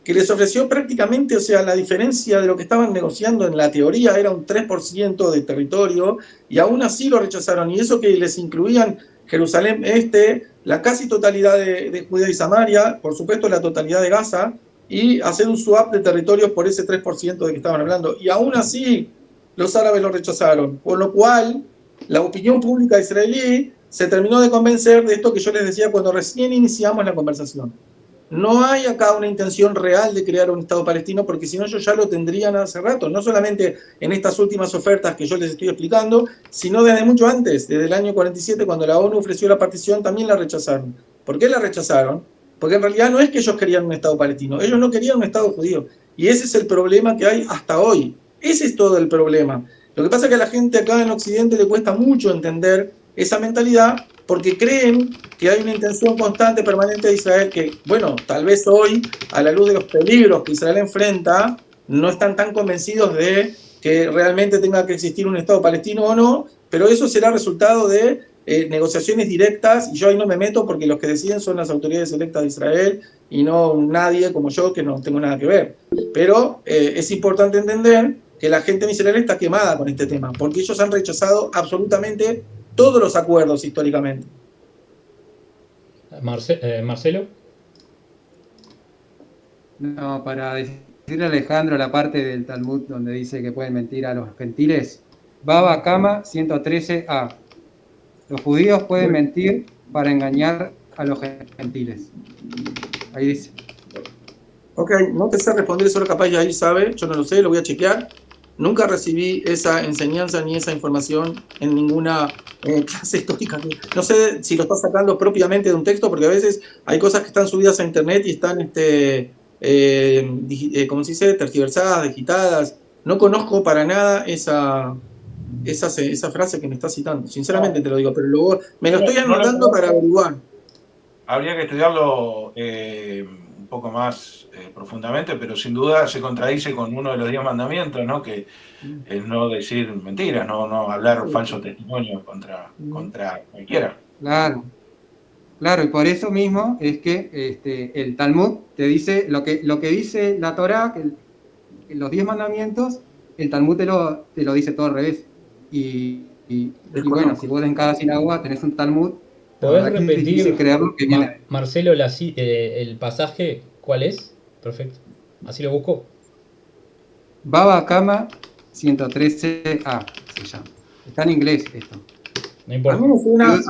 que les ofreció prácticamente, o sea, la diferencia de lo que estaban negociando en la teoría era un 3% de territorio, y aún así lo rechazaron, y eso que les incluían Jerusalén Este, la casi totalidad de Judea y Samaria, por supuesto la totalidad de Gaza, y hacer un swap de territorios por ese 3% de que estaban hablando, y aún así los árabes lo rechazaron, por lo cual la opinión pública israelí se terminó de convencer de esto que yo les decía cuando recién iniciamos la conversación. No hay acá una intención real de crear un Estado palestino, porque si no ellos ya lo tendrían hace rato, no solamente en estas últimas ofertas que yo les estoy explicando, sino desde mucho antes, desde el año 47, cuando la ONU ofreció la partición, también la rechazaron. ¿Por qué la rechazaron? Porque en realidad no es que ellos querían un Estado palestino, ellos no querían un Estado judío. Y ese es el problema que hay hasta hoy. Ese es todo el problema. Lo que pasa es que a la gente acá en Occidente le cuesta mucho entender esa mentalidad, porque creen que hay una intención constante, permanente de Israel, que, bueno, tal vez hoy, a la luz de los peligros que Israel enfrenta, no están tan convencidos de que realmente tenga que existir un Estado palestino o no, pero eso será resultado de negociaciones directas, y yo ahí no me meto porque los que deciden son las autoridades electas de Israel y no nadie como yo que no tengo nada que ver. Pero es importante entender que la gente en Israel está quemada con este tema, porque ellos han rechazado absolutamente todos los acuerdos históricamente. Marcelo. No, para decirle a Alejandro la parte del Talmud donde dice que pueden mentir a los gentiles, Baba Kama 113a. Los judíos pueden mentir para engañar a los gentiles. Ahí dice. Ok, no te sé responder, solo capaz ya ahí sabe, yo no lo sé, lo voy a chequear. Nunca recibí esa enseñanza ni esa información en ninguna clase histórica. No sé si lo está sacando propiamente de un texto, porque a veces hay cosas que están subidas a internet y están, ¿cómo se dice?, tergiversadas, digitadas. No conozco para nada esa frase que me está citando. Sinceramente te lo digo, pero luego me lo estoy anotando para averiguar. Habría que estudiarlo un poco más profundamente, pero sin duda se contradice con uno de los 10 mandamientos, ¿no? Que es no decir mentiras, no hablar falso testimonio contra cualquiera. Claro, claro, y por eso mismo es que el Talmud te dice lo que dice la Torá, que los 10 mandamientos, el Talmud te lo dice todo al revés. Y bueno, si vos en cada sinagoga tenés un Talmud, ¿Podés la verdad que es repetir, difícil creerlo que viene. Marcelo, el pasaje? ¿Cuál es? Perfecto. Así lo busco. Baba Kama 113a se llama. Está en inglés esto. No A importa.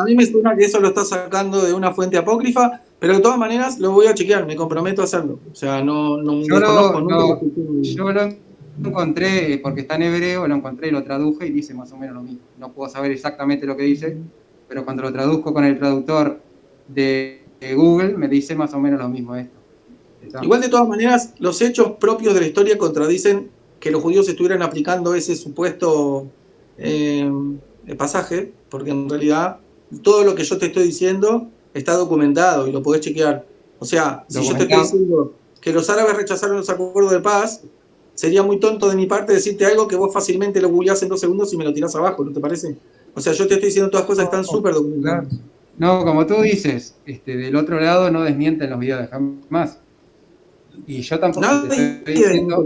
mí me suena que eso lo está sacando de una fuente apócrifa, pero de todas maneras lo voy a chequear, me comprometo a hacerlo. O sea, no desconozco, nunca lo escuché. Yo lo encontré porque está en hebreo, lo encontré, lo traduje y dice más o menos lo mismo. No puedo saber exactamente lo que dice, pero cuando lo traduzco con el traductor de Google me dice más o menos lo mismo esto. Igual de todas maneras, los hechos propios de la historia contradicen que los judíos estuvieran aplicando ese supuesto pasaje, porque en realidad todo lo que yo te estoy diciendo está documentado y lo podés chequear. O sea, si yo te estoy diciendo que los árabes rechazaron los acuerdos de paz, sería muy tonto de mi parte decirte algo que vos fácilmente lo googleás en 2 segundos y me lo tirás abajo, ¿no te parece? O sea, yo te estoy diciendo todas cosas que están súper documentadas. No, como tú dices, del otro lado no desmienten los videos de jamás. Y yo tampoco te estoy diciendo.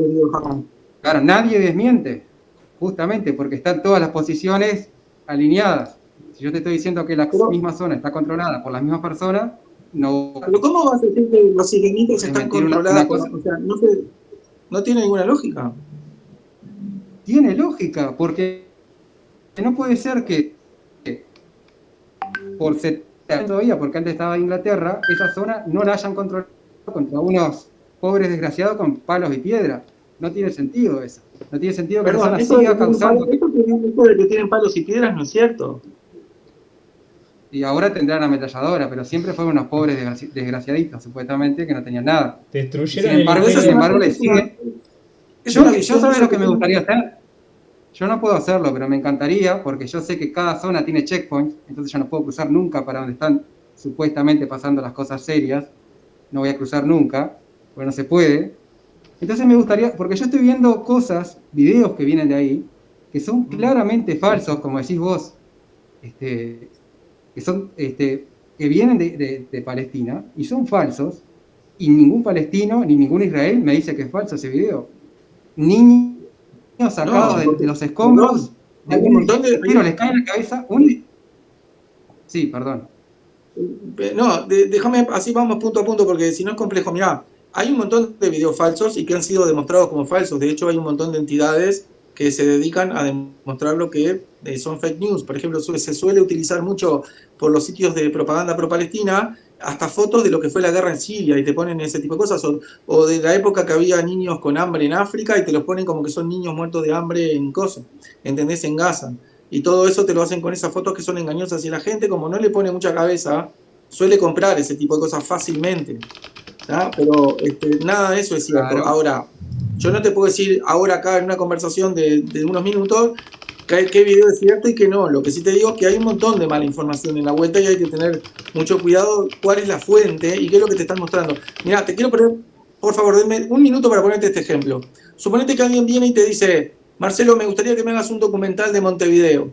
Claro, nadie desmiente, justamente porque están todas las posiciones alineadas. Si yo te estoy diciendo que la misma zona está controlada por las mismas personas, no. Pero ¿cómo vas a decir que los sirenitos están controlados? O sea, no tiene ninguna lógica. Tiene lógica, porque no puede ser que por 70 todavía, porque antes estaba Inglaterra, esa zona no la hayan controlado contra unos pobres desgraciados con palos y piedra. No tiene sentido eso. No tiene sentido que la Perdón, zona eso de siga que tienen causando... palos, eso de que tienen palos y piedras no es cierto. Y ahora tendrán ametralladora, pero siempre fueron unos pobres desgraciaditos, supuestamente, que no tenían nada. Y Destruyeron sin el embargo, Pero eso es imperio. una, le eso es una, sigue. es Yo una visión sabes tuya lo que que me tiene. gustaría hacer. Yo no puedo hacerlo, pero me encantaría, porque yo sé que cada zona tiene checkpoints, entonces yo no puedo cruzar nunca para donde están supuestamente pasando las cosas serias. No voy a cruzar nunca, porque no se puede. Entonces me gustaría, porque yo estoy viendo cosas, videos que vienen de ahí, que son claramente falsos, como decís vos, que son, que vienen de Palestina, y son falsos, y ningún palestino ni ningún Israel me dice que es falso ese video. Niños sacados No, porque, de los escombros, perdón, de hay un un montón de... helicóptero, les cae en la cabeza Sí, perdón. No, déjame, así vamos punto a punto, porque si no es complejo. Mirá, hay un montón de videos falsos y que han sido demostrados como falsos. De hecho, hay un montón de entidades que se dedican a demostrar lo que son fake news. Por ejemplo, se suele utilizar mucho por los sitios de propaganda pro-palestina hasta fotos de lo que fue la guerra en Siria y te ponen ese tipo de cosas. O de la época que había niños con hambre en África y te los ponen como que son niños muertos de hambre en Kosovo, ¿entendés? En Gaza. Y todo eso te lo hacen con esas fotos que son engañosas y la gente, como no le pone mucha cabeza, suele comprar ese tipo de cosas fácilmente, ¿tá? Pero nada de eso es cierto. Claro. Ahora, yo no te puedo decir ahora acá en una conversación de unos minutos qué video es cierto y qué no. Lo que sí te digo es que hay un montón de mala información en la vuelta y hay que tener mucho cuidado cuál es la fuente y qué es lo que te están mostrando. Mira, te quiero poner, por favor, denme un minuto para ponerte este ejemplo. Suponete que alguien viene y te dice, Marcelo, me gustaría que me hagas un documental de Montevideo.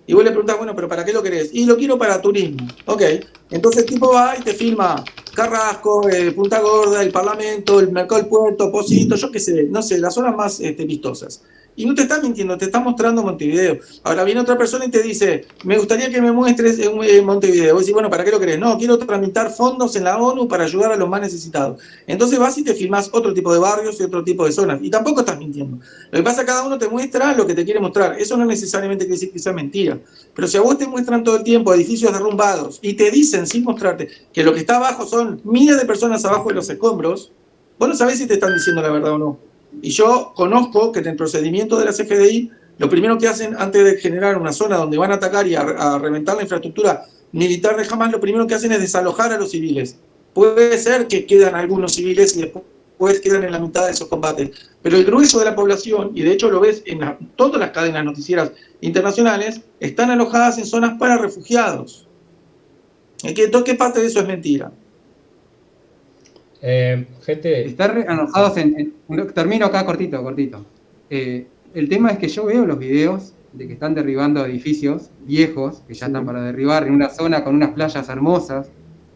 Y vos le preguntás, bueno, pero ¿para qué lo querés? Y lo quiero para turismo. Ok, entonces el tipo va y te filma Carrasco, Punta Gorda, el Parlamento, el Mercado del Puerto, Pocito, yo qué sé, no sé, las zonas más vistosas. Y no te está mintiendo, te está mostrando Montevideo. Ahora viene otra persona y te dice, me gustaría que me muestres Montevideo. Vos decís, bueno, ¿para qué lo querés? No, quiero tramitar fondos en la ONU para ayudar a los más necesitados. Entonces vas y te filmás otro tipo de barrios y otro tipo de zonas. Y tampoco estás mintiendo. Lo que pasa es que cada uno te muestra lo que te quiere mostrar. Eso no necesariamente quiere decir que sea mentira. Pero si a vos te muestran todo el tiempo edificios derrumbados y te dicen sin mostrarte que lo que está abajo son miles de personas abajo de los escombros, vos no sabés si te están diciendo la verdad o no. Y yo conozco que en el procedimiento de la CFDI, lo primero que hacen antes de generar una zona donde van a atacar y a reventar la infraestructura militar de Hamás, lo primero que hacen es desalojar a los civiles. Puede ser que quedan algunos civiles y después quedan en la mitad de esos combates. Pero el grueso de la población, y de hecho lo ves en todas las cadenas noticieras internacionales, están alojadas en zonas para refugiados. Entonces, ¿qué parte de eso es mentira? Gente, Estar enojados termino acá cortito. El tema es que yo veo los videos de que están derribando edificios viejos, que ya están para derribar, en una zona con unas playas hermosas.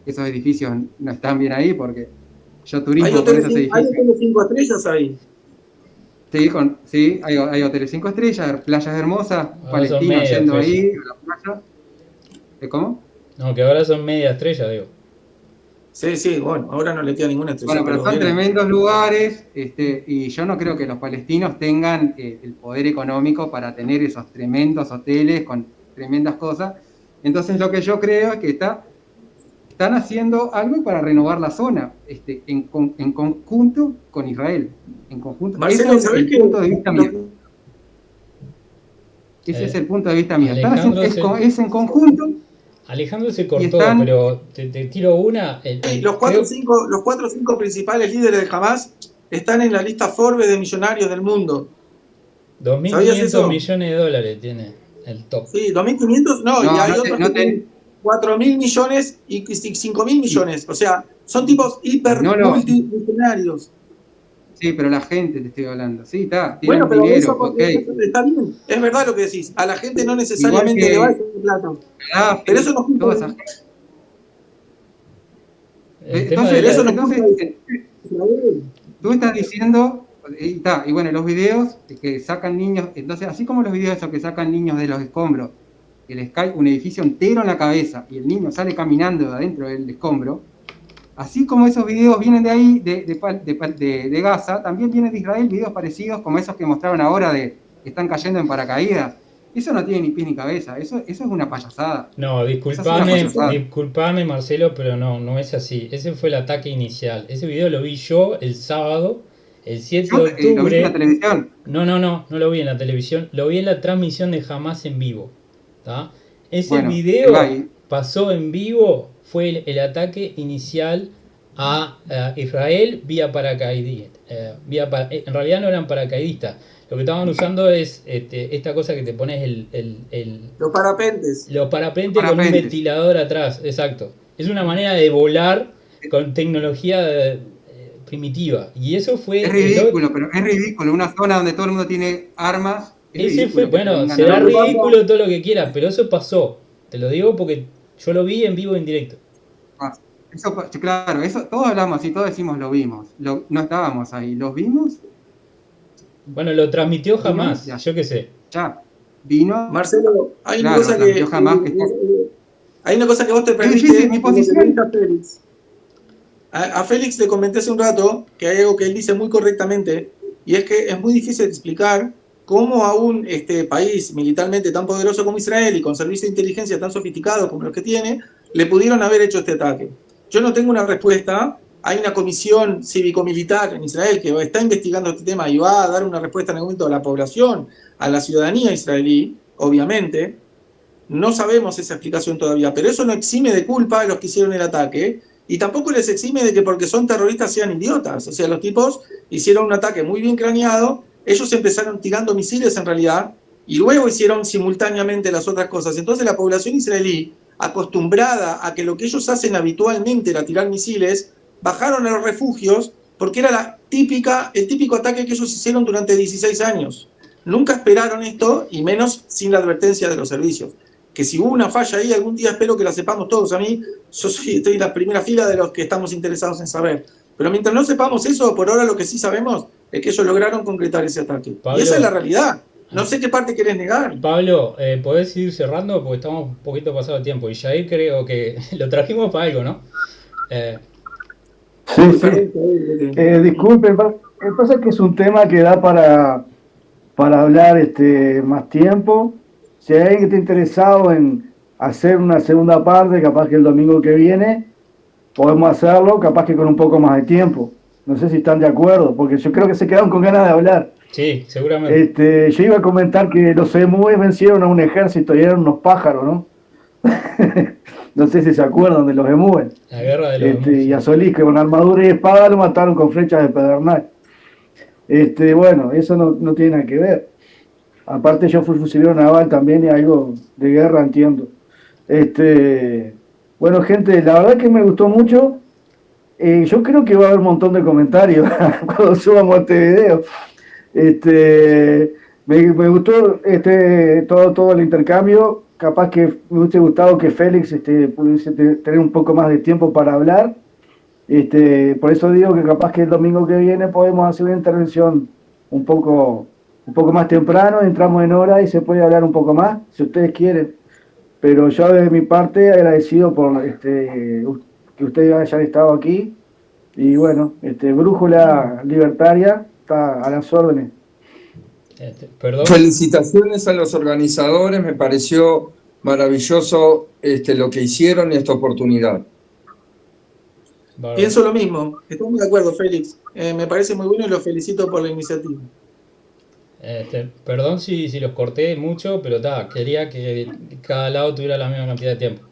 Esos edificios no están bien ahí porque yo Hay turismo por esos edificios. hoteles 5 estrellas ahí. Sí, hay hoteles 5 estrellas, playas hermosas, Ahora son palestinos media yendo estrella. ahí a la playa. ¿Cómo? No, que ahora son media estrella, digo. Sí, bueno, ahora no le queda ninguna estrella. Bueno, pero son eran. tremendos lugares, y yo no creo que los palestinos tengan el poder económico para tener esos tremendos hoteles con tremendas cosas. Entonces lo que yo creo es que están haciendo algo para renovar la zona, en conjunto con Israel. En conjunto. Marcelo, Ese es ¿sabés el qué? punto de vista mío. Ese es el punto de vista mío. Están haciendo, es en conjunto. Alejandro se cortó, están- pero te tiro una. Los 4 o 5 principales líderes de Hamas están en la lista Forbes de millonarios del mundo. ¿Sabías 2.500 eso? millones de dólares tiene el top. Sí, 2.500, no, y hay otros que tienen 4.000 millones y 5.000 millones. O sea, son tipos hiper multimillonarios. Sí, pero la gente te estoy hablando. Sí, tienen Bueno, pero dinero, eso ok. está bien, es verdad lo que decís. A la gente no necesariamente le va ese plato. Pero eso no es culpa de El tema de Entonces, tú estás diciendo, y bueno, los videos que sacan niños, entonces, así como los videos esos que sacan niños de los escombros, que les cae un edificio entero en la cabeza y el niño sale caminando de adentro del escombro, así como esos videos vienen de ahí, de Gaza, también vienen de Israel videos parecidos como esos que mostraron ahora de que están cayendo en paracaídas. Eso no tiene ni pies ni cabeza, eso es una payasada. No, disculpame Marcelo, pero no es así. Ese fue el ataque inicial. Ese video lo vi yo el sábado el 7 Yo de lo vi en la octubre. televisión. No lo vi en la televisión, lo vi en la transmisión de Hamas en vivo. ¿Tá? Ese Bueno, video y pasó en vivo, fue el ataque inicial a Israel vía paracaidistas. En realidad no eran paracaidistas. Lo que estaban usando es esta cosa que te pones Los parapentes. los parapentes con un parapentes. ventilador atrás. Exacto. Es una manera de volar con tecnología primitiva. Y eso fue Es ridículo, pero es ridículo. Una zona donde todo el mundo tiene armas, es ese fue, ridículo que te bueno, vengan será Lo a... que pasa, ridículo todo lo que quieras, pero eso pasó. Te lo digo porque yo lo vi en vivo en directo. Eso, claro, eso, todos hablamos y todos decimos lo vimos. No estábamos ahí, los vimos, Bueno, lo transmitió vino, jamás, ya, yo qué sé. ya. Vino, Marcelo, hay una claro, cosa que transmitió jamás que está. hay una cosa que vos te Es difícil, perdiste, mi y lo que le dije posición. a Félix. A Félix le comenté hace un rato que hay algo que él dice muy correctamente, y es que es muy difícil explicar cómo a un país militarmente tan poderoso como Israel y con servicios de inteligencia tan sofisticados como los que tiene, le pudieron haber hecho este ataque. Yo no tengo una respuesta. Hay una comisión cívico-militar en Israel que está investigando este tema y va a dar una respuesta en algún momento a la población, a la ciudadanía israelí, obviamente. No sabemos esa explicación todavía, pero eso no exime de culpa a los que hicieron el ataque y tampoco les exime de que porque son terroristas sean idiotas. O sea, los tipos hicieron un ataque muy bien craneado, ellos empezaron tirando misiles en realidad y luego hicieron simultáneamente las otras cosas. Entonces la población israelí, acostumbrada a que lo que ellos hacen habitualmente era tirar misiles, bajaron a los refugios porque era el típico ataque que ellos hicieron durante 16 años. Nunca esperaron esto y menos sin la advertencia de los servicios. Que si hubo una falla ahí, algún día espero que la sepamos todos. A mí, estoy en la primera fila de los que estamos interesados en saber. Pero mientras no sepamos eso, por ahora lo que sí sabemos es que ellos lograron concretar ese ataque. Y esa es la Pablo, realidad. No sé qué parte querés negar. Pablo, ¿podés ir cerrando? Porque estamos un poquito pasado de tiempo. Y Jair creo que lo trajimos para algo, ¿no? Eh, Sí, Uy, sí. perdón. Disculpen, pasa que es un tema que da para hablar más tiempo. Si hay alguien que está interesado en hacer una segunda parte, capaz que el domingo que viene, podemos hacerlo, capaz que con un poco más de tiempo. No sé si están de acuerdo, porque yo creo que se quedaron con ganas de hablar. sí, seguramente. Yo iba a comentar que los emúes vencieron a un ejército y eran unos pájaros, ¿no? No sé si se acuerdan de los emúes. La guerra de los Y a emojis. Solís, que con armadura y espada lo mataron con flechas de pedernal. Bueno, eso no tiene nada que ver. Aparte yo fui fusilero naval también y algo de guerra entiendo. Bueno, gente, la verdad que me gustó mucho. Yo creo que va a haber un montón de comentarios cuando subamos este video. Me gustó todo el intercambio. Capaz que me hubiese gustado que Félix pudiese tener un poco más de tiempo para hablar. Por eso digo que capaz que el domingo que viene podemos hacer una intervención un poco más temprano, entramos en hora y se puede hablar un poco más, si ustedes quieren. Pero yo de mi parte agradecido por que ustedes hayan estado aquí. Y bueno, Brújula Libertaria está a las órdenes. Perdón. Felicitaciones a los organizadores, me pareció maravilloso lo que hicieron y esta oportunidad. Bárbaro. Pienso lo mismo. Estoy muy de acuerdo, Félix. Me parece muy bueno y los felicito por la iniciativa. Perdón si los corté mucho, pero quería que cada lado tuviera la misma cantidad de tiempo.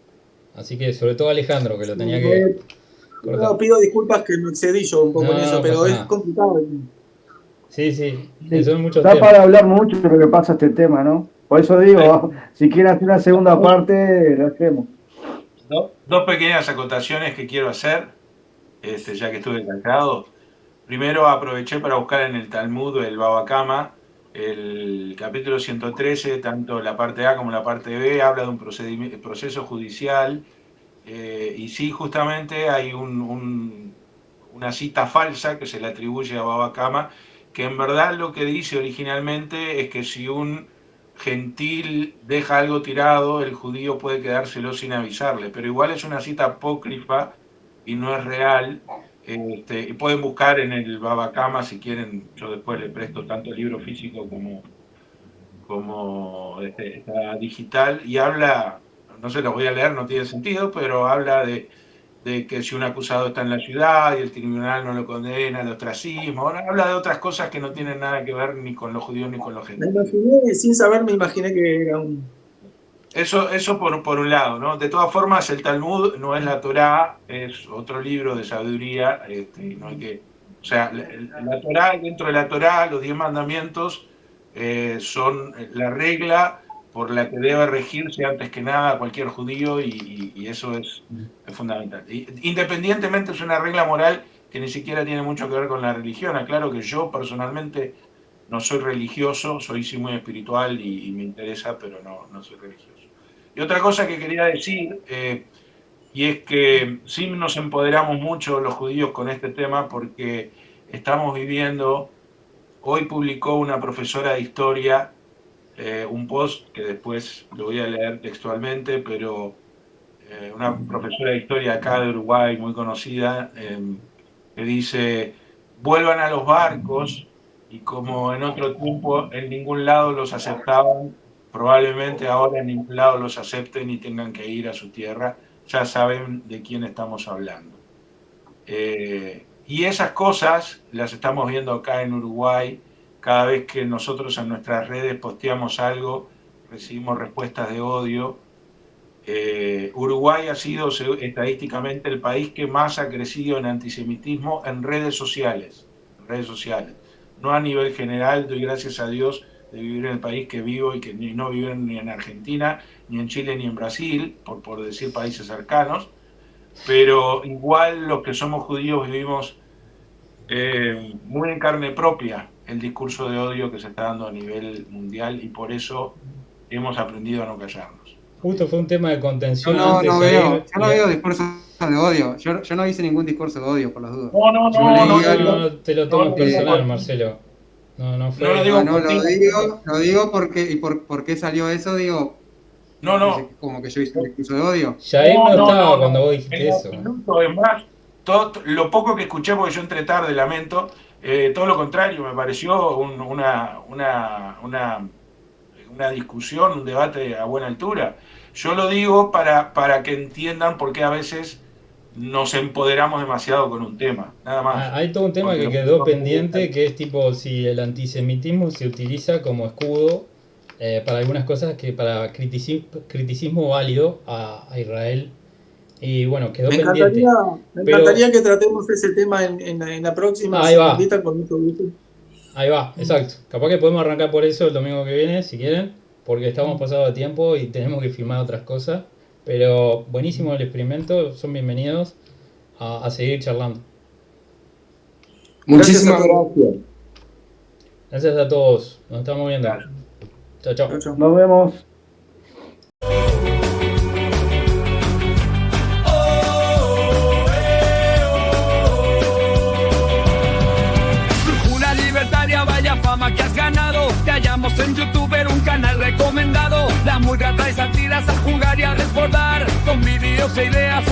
Así que sobre todo Alejandro, que lo tenía que cortar. No, pido disculpas que me excedí yo un poco en eso, No pero pasa es nada. complicado. Sí, Sí, son muchos da temas. para hablar mucho de lo que pasa este tema, ¿no? Por eso digo, si quieren hacer una segunda parte, lo hacemos. Dos pequeñas acotaciones que quiero hacer, ya que estuve callado. Primero aproveché para buscar en el Talmud el Baba Kama, el capítulo 113, tanto la parte A como la parte B, habla de un proceso judicial, y sí, justamente hay una cita falsa que se le atribuye a Baba Kama, que en verdad lo que dice originalmente es que si un gentil deja algo tirado, el judío puede quedárselo sin avisarle, pero igual es una cita apócrifa y no es real. Y pueden buscar en el Baba Kama si quieren, yo después le presto tanto el libro físico como está digital, y habla, no se lo voy a leer, no tiene sentido, pero habla de de que si un acusado está en la ciudad y el tribunal no lo condena, el ostracismo, habla de otras cosas que no tienen nada que ver ni con los judíos ni con los gentiles. Sin saber, me imaginé que era un... Eso por un lado, ¿no? De todas formas, el Talmud no es la Torá, es otro libro de sabiduría, no hay que... O sea, la Torá, dentro de la Torá, los 10 mandamientos son la regla por la que debe regirse antes que nada cualquier judío y eso es fundamental. Independientemente es una regla moral que ni siquiera tiene mucho que ver con la religión. Aclaro que yo personalmente no soy religioso, soy sí muy espiritual y me interesa, pero no soy religioso. Y otra cosa que quería decir, y es que sí nos empoderamos mucho los judíos con este tema porque estamos viviendo, hoy publicó una profesora de historia un post que después lo voy a leer textualmente, pero una profesora de historia acá de Uruguay muy conocida, que dice, vuelvan a los barcos, y como en otro tiempo en ningún lado los aceptaban, probablemente ahora en ningún lado los acepten y tengan que ir a su tierra, ya saben de quién estamos hablando. Y esas cosas las estamos viendo acá en Uruguay. Cada vez que nosotros en nuestras redes posteamos algo, recibimos respuestas de odio. Uruguay ha sido estadísticamente el país que más ha crecido en antisemitismo en redes sociales. No a nivel general, doy gracias a Dios de vivir en el país que vivo y que no vivo ni en Argentina, ni en Chile, ni en Brasil, por decir países cercanos, pero igual los que somos judíos vivimos muy en carne propia el discurso de odio que se está dando a nivel mundial y por eso hemos aprendido a no callarnos. Justo fue un tema de contención. Yo no veo discursos de odio. Yo no hice ningún discurso de odio, por las dudas. No te lo tomes personal, Marcelo. No fue. Lo digo porque, y por qué salió eso, digo. Como que yo hice un discurso de odio. Jair no estaba cuando vos dijiste eso. Es más, lo poco que escuché, porque yo entré tarde, lamento, todo lo contrario, me pareció una discusión, un debate a buena altura. Yo lo digo para que entiendan por qué a veces nos empoderamos demasiado con un tema, nada más. Hay todo un tema que quedó pendiente, que es tipo si el antisemitismo se utiliza como escudo para algunas cosas, que para criticismo válido a Israel. Y bueno, quedó pendiente. Me encantaría que tratemos ese tema en la próxima. Ahí va. Ahí va, exacto. Capaz que podemos arrancar por eso el domingo que viene, si quieren, porque estamos pasados de tiempo y tenemos que filmar otras cosas. Pero buenísimo el experimento, son bienvenidos a seguir charlando. Muchísimas gracias. Gracias a todos, nos estamos viendo. Chao. Nos vemos. Brújula libertaria, vaya fama que has ganado. Te hallamos en YouTube, un canal recomendado. La murga trae satiras a jugar y a desbordar. Con vídeos e ideas